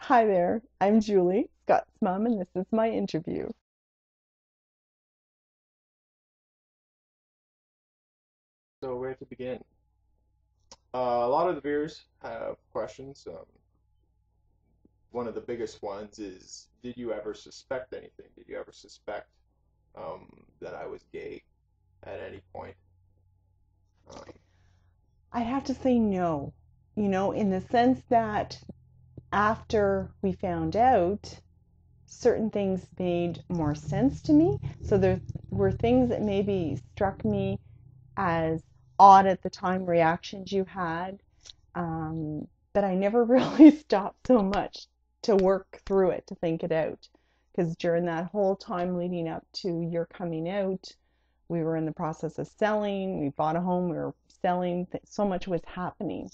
Hi there, I'm Julie, Scott's mom, and this is my interview. So where to begin? A lot of the viewers have questions. One of the biggest ones is, did you ever suspect anything? Did you ever suspect that I was gay at any point? Um, I have to say no, in the sense that after we found out, certain things made more sense to me. So there were things that maybe struck me as odd at the time, reactions you had, but I never really stopped so much to work through it, to think it out. Because during that whole time leading up to your coming out, we were in the process of selling. We bought a home. We were selling. So much was happening.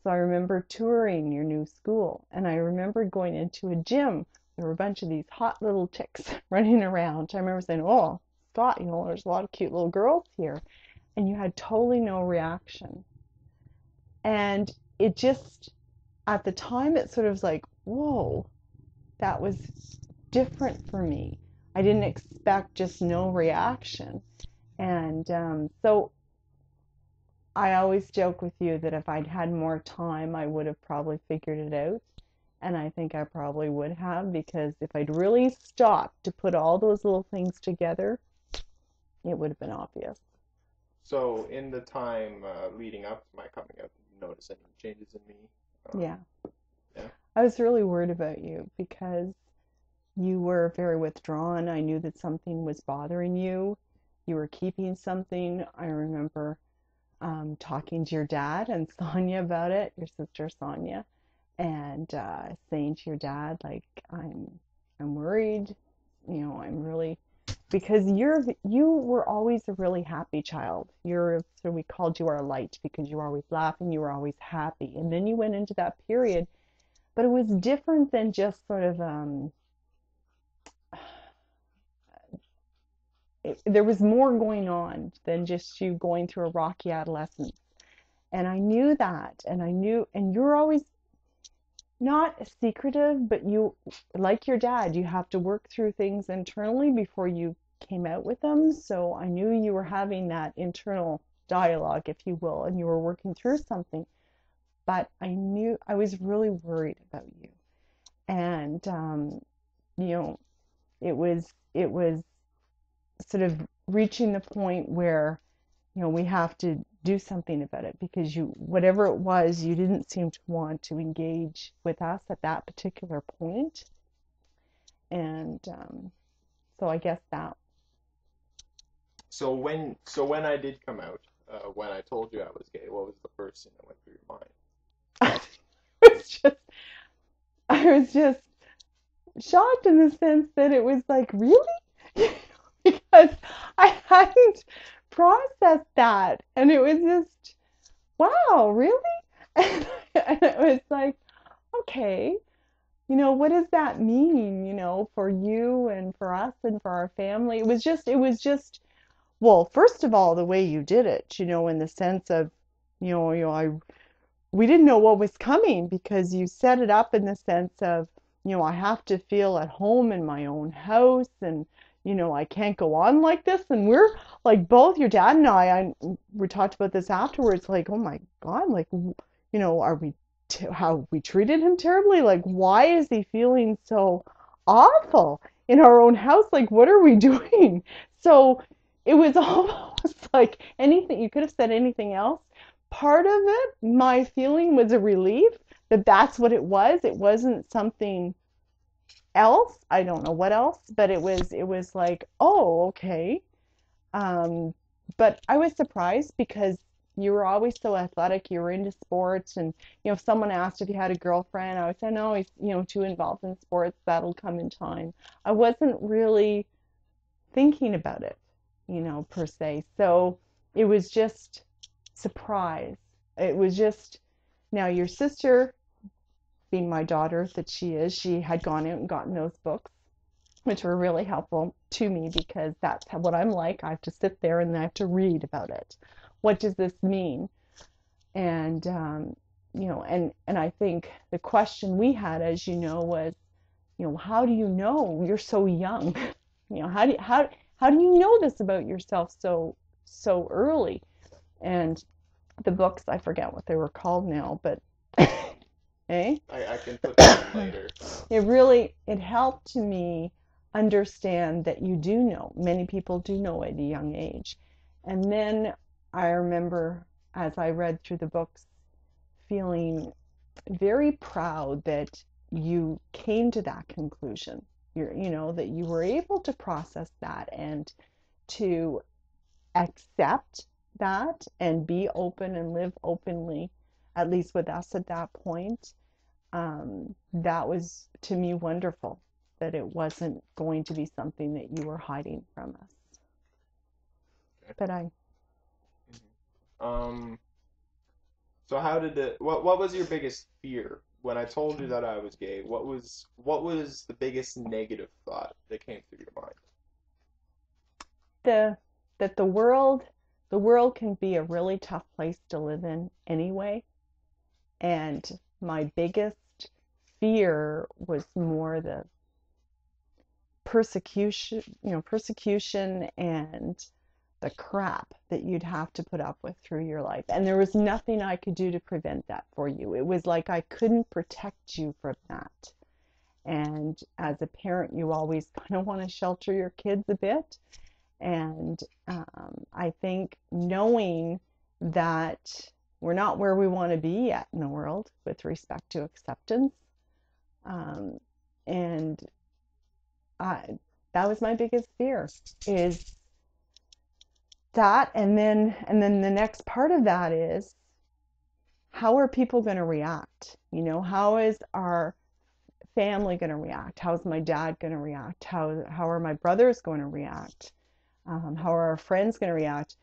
So I remember touring your new school, and I remember going into a gym. There were a bunch of these hot little chicks running around. I remember saying, "Oh, Scott, there's a lot of cute little girls here," and you had totally no reaction. And it just, at the time, it sort of was like, whoa, that was different for me. I didn't expect just no reaction. And so I always joke with you that if I'd had more time, I would have probably figured it out. And I think I probably would have, because if I'd really stopped to put all those little things together, it would have been obvious. so in the time leading up to my coming out, did you notice any changes in me? Um, Yeah. yeah. I was really worried about you because you were very withdrawn. I knew that something was bothering you. You were keeping something. I remember talking to your dad and Sonia about it, your sister Sonia, and saying to your dad, like, I'm worried. I'm really, because you were always a really happy child. So we called you our light because you were always laughing. You were always happy. And then you went into that period, but it was different than just sort of there was more going on than just you going through a rocky adolescence. And I knew that, and and you're always not secretive, but you, like your dad, you have to work through things internally before you came out with them. So I knew you were having that internal dialogue, if you will, and you were working through something. But I knew I was really worried about you. And, you know, it was sort of reaching the point where we have to do something about it, because whatever it was, you didn't seem to want to engage with us at that particular point. And so I guess that So when I did come out, when I told you I was gay, what was the first thing that went through your mind? was just, I was just shocked in the sense that it was like, really? Because I hadn't processed that. And it was just, wow, really? And it was like, okay, what does that mean, for you and for us and for our family? It was just, well, first of all, the way you did it, in the sense of, we didn't know what was coming, because you set it up in the sense of, I have to feel at home in my own house, and, I can't go on like this. And we're like, both your dad and we talked about this afterwards, like, oh my God, like, are we, how we treated him terribly? Like, why is he feeling so awful in our own house? Like, what are we doing? So it was almost like anything, you could have said anything else. Part of it, my feeling was a relief that that's what it was. It wasn't something else. I don't know what else, but it was like, oh, okay. Um, but I was surprised because you were always so athletic. You were into sports, and if someone asked if you had a girlfriend, I would say no. He's too involved in sports. That'll come in time. I wasn't really thinking about it, per se. So it was just surprise. It was just, now your sister, being my daughter that she is, she had gone out and gotten those books, which were really helpful to me, because that's what I'm like. I have to sit there and I have to read about it. What does this mean? And and I think the question we had, as you know, was, how do you know you're so young? How do you know this about yourself so early? And the books, I forget what they were called now, but eh? I can put that in later. It helped me understand that you do know. Many people do know at a young age. And then I remember, as I read through the books, feeling very proud that you came to that conclusion. That you were able to process that and to accept that and be open and live openly, at least with us at that point. That was, to me, wonderful, that it wasn't going to be something that you were hiding from us. Okay. But I, So how did it? What was your biggest fear when I told you that I was gay? What was the biggest negative thought that came through your mind? that the world can be a really tough place to live in anyway. And my biggest fear was more the persecution and the crap that you'd have to put up with through your life. And there was nothing I could do to prevent that for you. It was like I couldn't protect you from that. And as a parent, you always kind of want to shelter your kids a bit. And I think knowing that we're not where we want to be yet in the world with respect to acceptance, and that was my biggest fear, is that. And then the next part of that is, how are people going to react? How is our family going to react? How's my dad going to react? How are my brothers going to react? How are our friends going to react?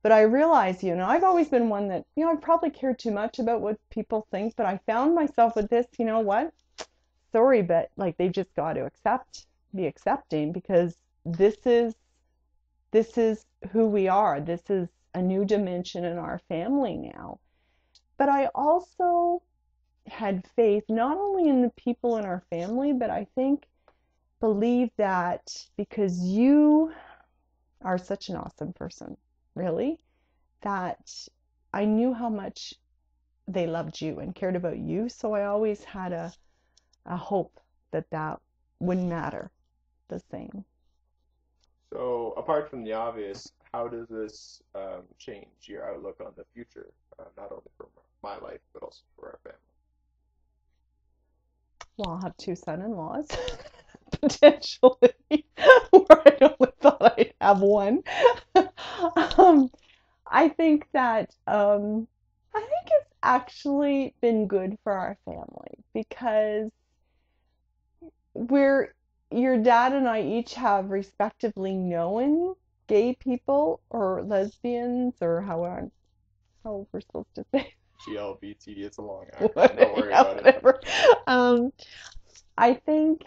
But I realize, I've always been one that, I've probably cared too much about what people think, but I found myself with this, what? Sorry, but like, they've just got to be accepting, because this is who we are. This is a new dimension in our family now. But I also had faith not only in the people in our family, but I think believe that because you are such an awesome person, really, that I knew how much they loved you and cared about you. So I always had a hope that wouldn't matter the same. So apart from the obvious, how does this change your outlook on the future, not only for my life but also for our family? Well, I'll have 2 son-in-laws, potentially, where I only thought I'd have one. I think it's actually been good for our family, because your dad and I each have respectively known gay people or lesbians, or how we're supposed to say. GLBT, it's a long acronym. Don't worry about it. Whatever. I think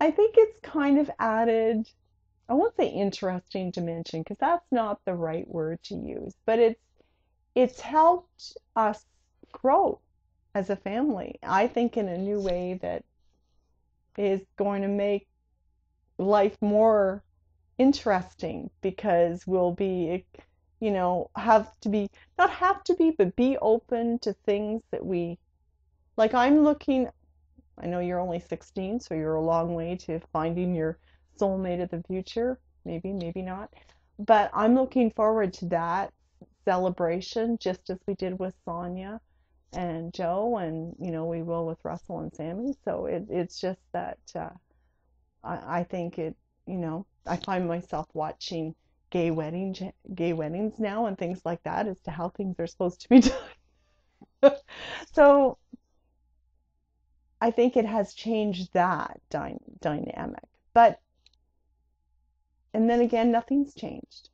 it's kind of added, I won't say interesting dimension, because that's not the right word to use, but it's helped us grow as a family, I think, in a new way that is going to make life more interesting, because we'll be, but be open to things that we like. I know you're only 16, so you're a long way to finding your soulmate of the future. Maybe, maybe not. But I'm looking forward to that celebration, just as we did with Sonia and Joe, and we will with Russell and Sammy. So it's just that I think I find myself watching gay weddings now and things like that, as to how things are supposed to be done. So I think it has changed that dynamic. But, and then again, nothing's changed.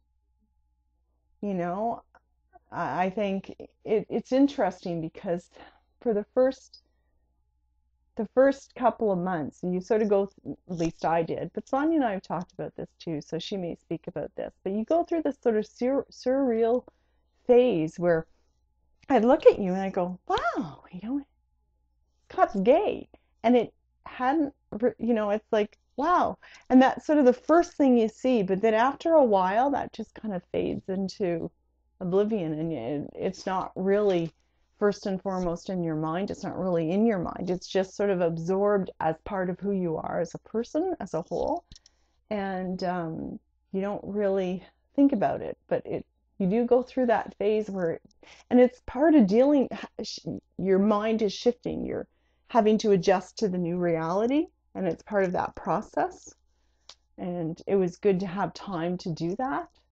I think it's interesting, because for the first couple of months, you sort of go, at least I did, but Sonia and I have talked about this too, so she may speak about this, but you go through this sort of surreal phase where I'd look at you and I go, wow, Scott's gay. And it hadn't, it's like, wow. And that's sort of the first thing you see. But then after a while, that just kind of fades into oblivion. And it's not really first and foremost in your mind. It's not really in your mind. It's just sort of absorbed as part of who you are as a person, as a whole. And you don't really think about it. But you do go through that phase and it's part of dealing, your mind is shifting. You're having to adjust to the new reality, and it's part of that process. And it was good to have time to do that.